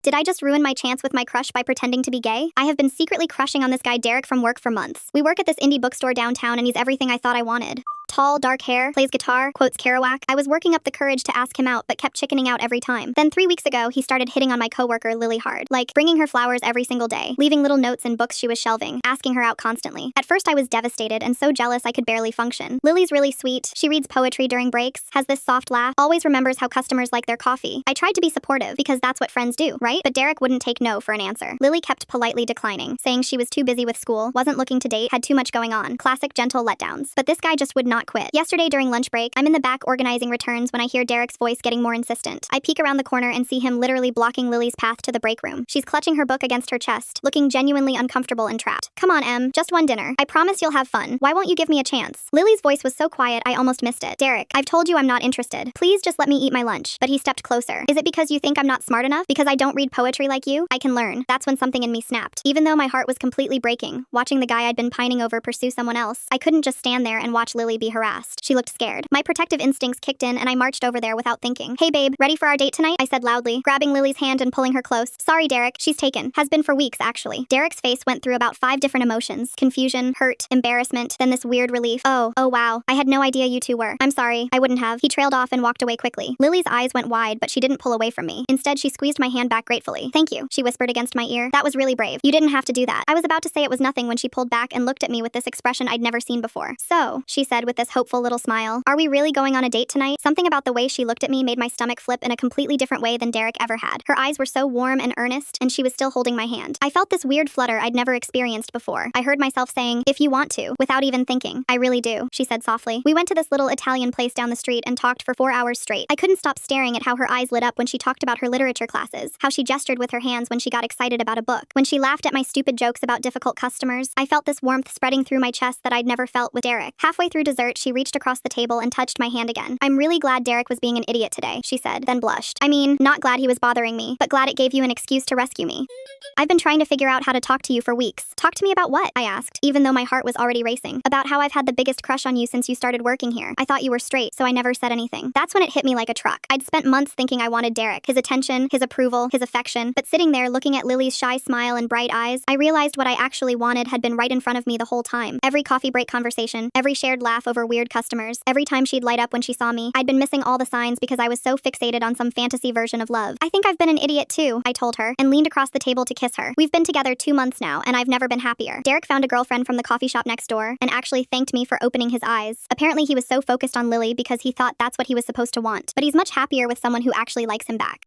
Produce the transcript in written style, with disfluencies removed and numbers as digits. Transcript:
Did I just ruin my chance with my crush by pretending to be gay? I have been secretly crushing on this guy Derek from work for months. We work at this indie bookstore downtown and he's everything I thought I wanted. Tall, dark hair, plays guitar, quotes Kerouac. I was working up the courage to ask him out, but kept chickening out every time. Then 3 weeks ago, he started hitting on my coworker Lily hard, like bringing her flowers every single day, leaving little notes in books she was shelving, asking her out constantly. At first I was devastated and so jealous I could barely function. Lily's really sweet. She reads poetry during breaks, has this soft laugh, always remembers how customers like their coffee. I tried to be supportive because that's what friends do, right? But Derek wouldn't take no for an answer. Lily kept politely declining, saying she was too busy with school, wasn't looking to date, had too much going on. Classic gentle letdowns. But this guy just would not quit. Yesterday during lunch break, I'm in the back organizing returns when I hear Derek's voice getting more insistent. I peek around the corner and see him literally blocking Lily's path to the break room. She's clutching her book against her chest, looking genuinely uncomfortable and trapped. Come on, Em, just one dinner. I promise you'll have fun. Why won't you give me a chance? Lily's voice was so quiet I almost missed it. Derek, I've told you I'm not interested. Please just let me eat my lunch. But he stepped closer. Is it because you think I'm not smart enough? Because I don't read poetry like you? I can learn. That's when something in me snapped. Even though my heart was completely breaking, watching the guy I'd been pining over pursue someone else, I couldn't just stand there and watch Lily be harassed. She looked scared. My protective instincts kicked in and I marched over there without thinking. Hey babe, ready for our date tonight? I said loudly, grabbing Lily's hand and pulling her close. Sorry Derek, she's taken. Has been for weeks actually. Derek's face went through about 5 different emotions. Confusion, hurt, embarrassment, then this weird relief. Oh wow, I had no idea you two were. I'm sorry, I wouldn't have. He trailed off and walked away quickly. Lily's eyes went wide but she didn't pull away from me. Instead she squeezed my hand back gratefully. Thank you, she whispered against my ear. That was really brave. You didn't have to do that. I was about to say it was nothing when she pulled back and looked at me with this expression I'd never seen before. So, she said with this hopeful little smile, are we really going on a date tonight? Something about the way she looked at me made my stomach flip in a completely different way than Derek ever had. Her eyes were so warm and earnest, and she was still holding my hand. I felt this weird flutter I'd never experienced before. I heard myself saying, if you want to, without even thinking. I really do, she said softly. We went to this little Italian place down the street and talked for 4 hours straight. I couldn't stop staring at how her eyes lit up when she talked about her literature classes, how she gestured with her hands when she got excited about a book, when she laughed at my stupid jokes about difficult customers. I felt this warmth spreading through my chest that I'd never felt with Derek. Halfway through dessert, she reached across the table and touched my hand again. I'm really glad Derek was being an idiot today, she said, then blushed. I mean, not glad he was bothering me, but glad it gave you an excuse to rescue me. I've been trying to figure out how to talk to you for weeks. Talk to me about what? I asked, even though my heart was already racing. About how I've had the biggest crush on you since you started working here. I thought you were straight, so I never said anything. That's when it hit me like a truck. I'd spent months thinking I wanted Derek, his attention, his approval, his affection, but sitting there looking at Lily's shy smile and bright eyes, I realized what I actually wanted had been right in front of me the whole time. Every coffee break conversation, every shared laugh over weird customers, every time she'd light up when she saw me, I'd been missing all the signs because I was so fixated on some fantasy version of love. I think I've been an idiot too, I told her, and leaned across the table to kiss her. We've been together 2 months now, and I've never been happier. Derek found a girlfriend from the coffee shop next door, and actually thanked me for opening his eyes. Apparently he was so focused on Lily because he thought that's what he was supposed to want. But he's much happier with someone who actually likes him back.